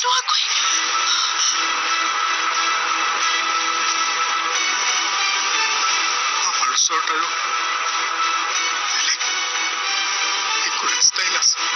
নোচোৱাকৈ আমাৰ ওচৰত আৰু বেলেগ একো ৰাস্তাই নাছিল।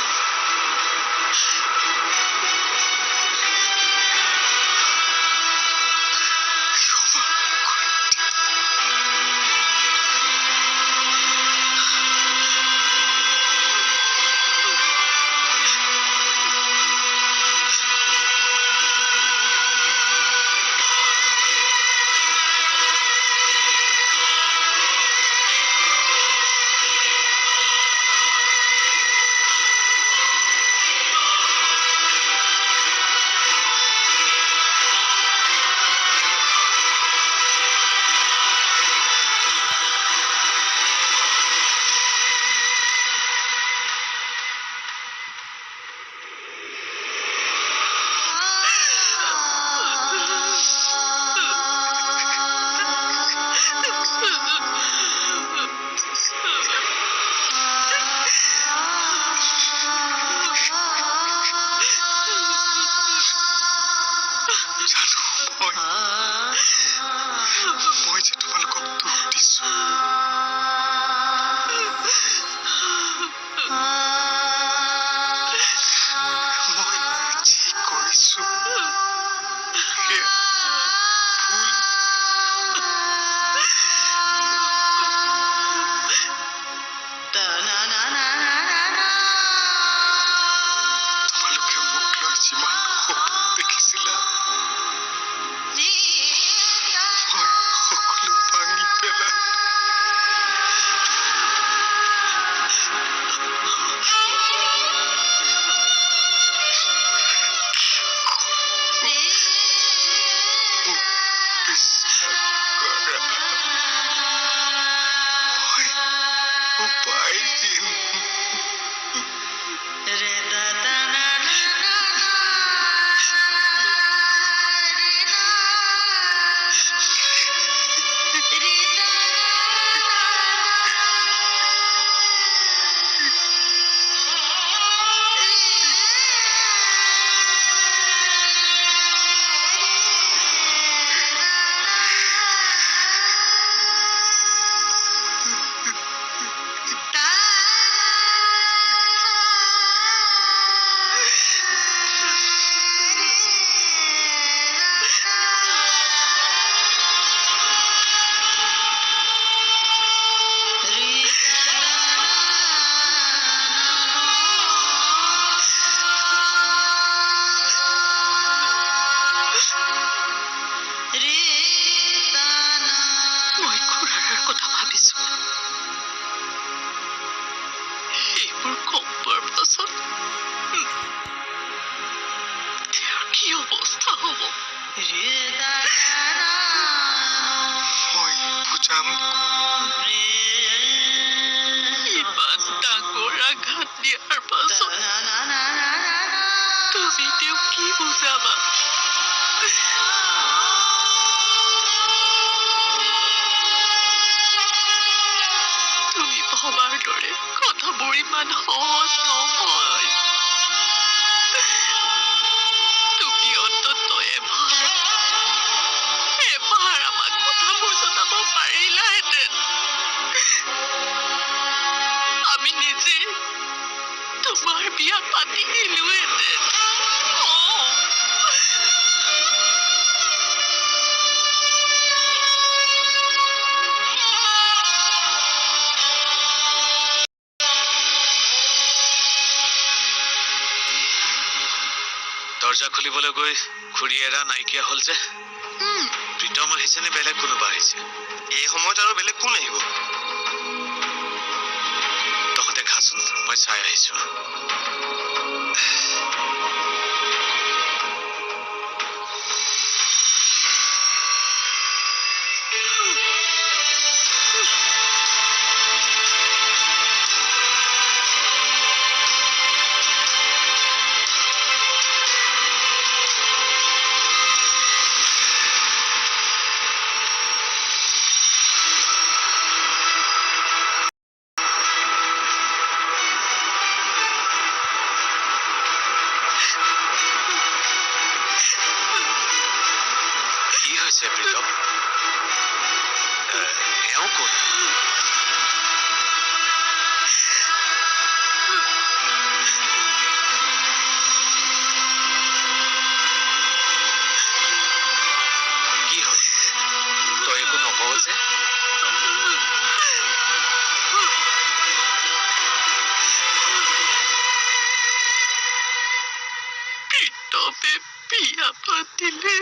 মই যে তোমালোকক দুখ দিছো, মই যি কৰিছো সেয়া ভুল। তোমালোকে মোক লৈ যিমান সপোন দেখিছিলা, মই সকলো ভাঙি পেলাই মোক বিশ্বাস কৰা। মই উপায় দিম। মই খুৰাৰ কথা ভাবিছো। সেইবোৰ গম পোৱাৰ পাছত তেওঁৰ কি অৱস্থা হ'ব? মই বুজাম। ইমান ডাঙৰ আঘাত দিয়াৰ পাছত তুমি তেওঁক কি বুজাবা? তুমি ভবাৰ দৰে কথাবোৰ ইমান সহজ নহয়। তুমি অন্ততঃ এবাৰ আমাক কথাবোৰ জনাব পাৰিলাহেঁতেন। আমি নিজে তোমাৰ বিয়া পাতি দিলোহেঁতেন। দৰজা খুলিবলৈ গৈ খুৰী এৰা নাইকিয়া হল যে। প্ৰীতম আহিছে নে বেলেগ কোনোবা আহিছে? এই সময়ত আৰু বেলেগ কোন আহিব? তহঁতে খাচোন, মই চাই আহিছো। কি হ'ল তই একো নকওঁ যে প্ৰীতমে বিয়া পাতিলে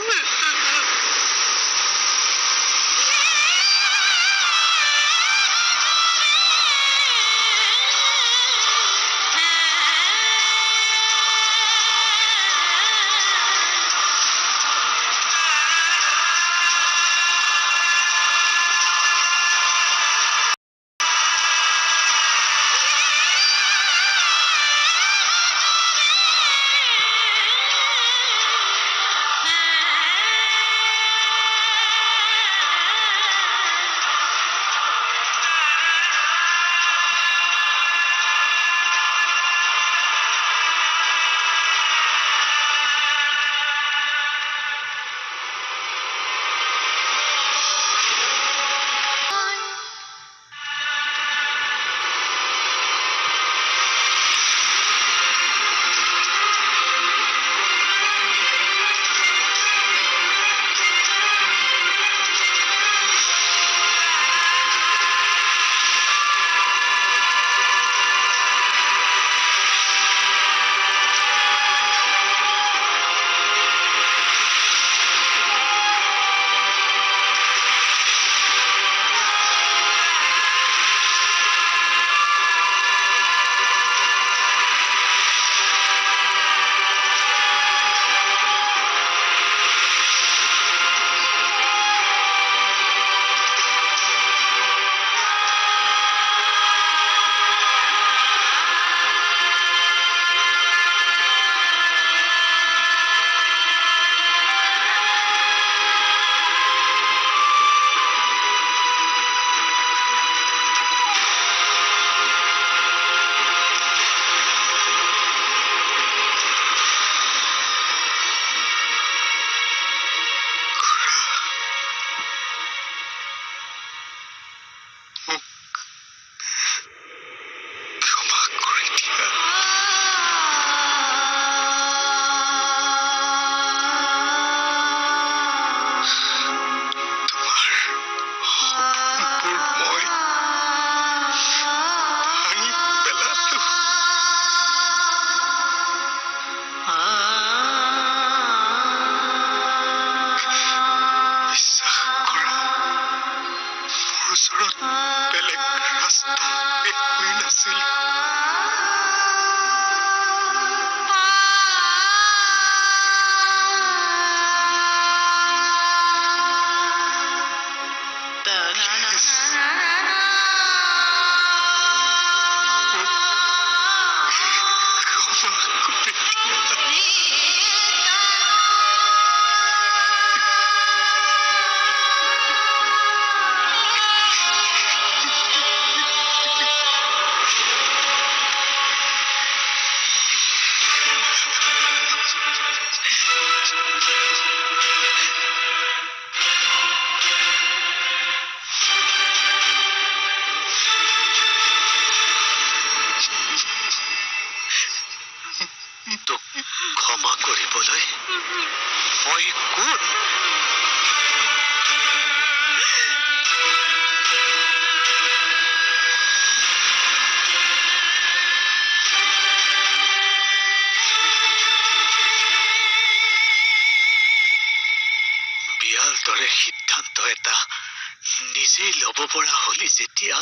নিজেই ল'ব পৰা হলি যেতিয়া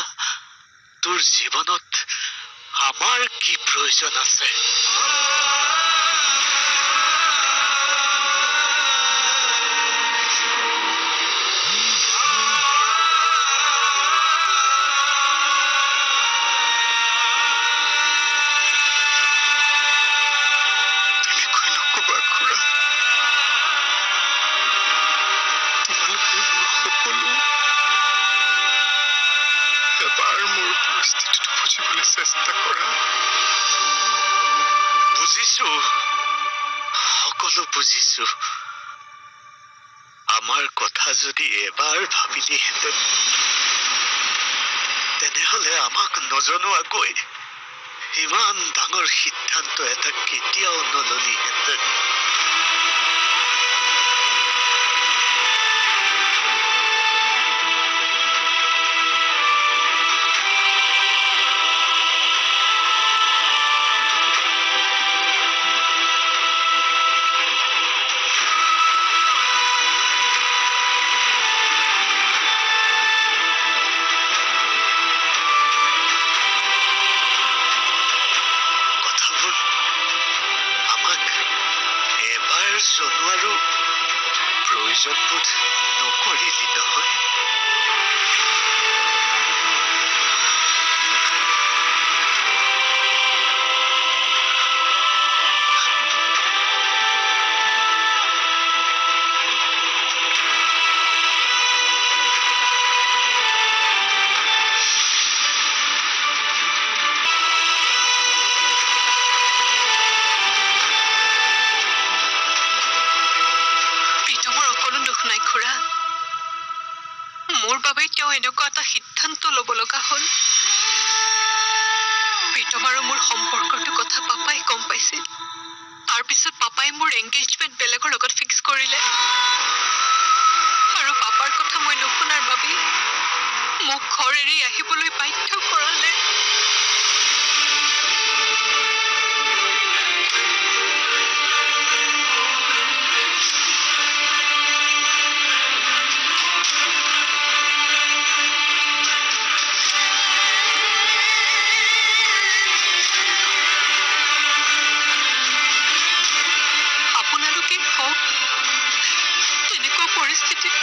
তোৰ জীৱনত আমাৰ কি প্ৰয়োজন আছে? সকলো বুজিছো আমাৰ কথা যদি এবাৰ ভাবিলিহেঁতেন তেনেহলে আমাক নজনোৱাকৈ ইমান ডাঙৰ সিদ্ধান্ত এটা কেতিয়াও নললিহেঁতেন। জনোৱাৰো প্ৰয়োজনবোধ নকৰিলি নহয়। মোৰ বাবে তেওঁ এনেকুৱা এটা সিদ্ধান্ত ল'ব লগা হ'ল। প্ৰীতম আৰু মোৰ সম্পৰ্কটোৰ কথা পাপাই গম পাইছিল। তাৰপিছত পাপাই মোৰ এংগেজমেণ্ট বেলেগৰ লগত ফিক্স কৰিলে। আৰু পাপাৰ কথা মই নুশুনাৰ বাবে মোক ঘৰ এৰি আহিবলৈ বাধ্য কৰালে। তেনেকুৱা পৰিস্থিতিত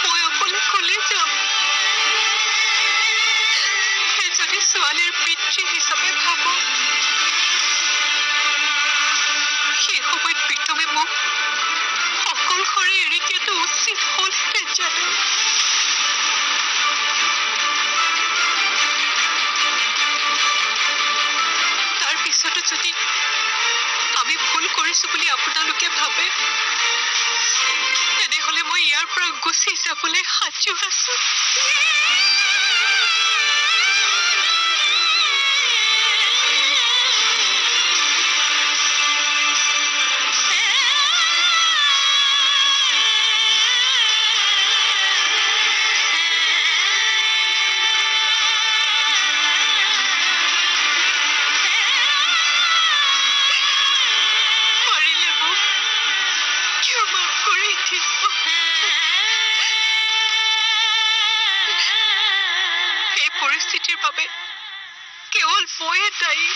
মই অকলে কলে যাম। এজনী ছোৱালীৰ পিতৃ হিচাপে ভাবো। সেই সময়ত প্ৰীতমে মোক অকলশৰে এৰি দিয়াটো উচিত হ'লহেঁতেন জানো। তাৰ পিছতো যদি আমি ভুল কৰিছো বুলি আপোনালোকে ভাবে, তেনেহলে মই ইয়াৰ পৰা গুচি যাবলৈ সাজু আছো। এই পৰিস্থিতিৰ বাবে কেৱল ময়ে দায়ী।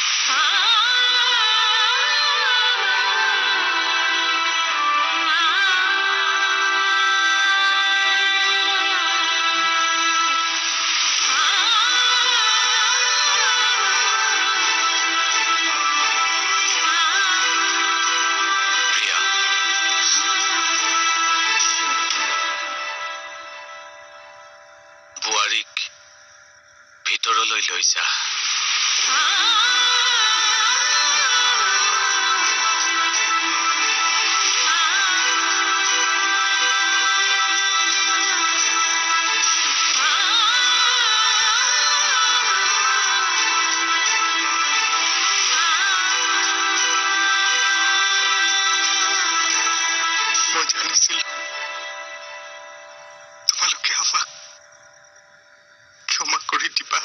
বোৱাৰীক ভিতৰলৈ লৈ যা। মই জানিছিলো তোমালোকে আমাক ক্ষমা কৰি দিবা।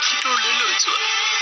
ভিতৰলৈ লৈ যোৱা।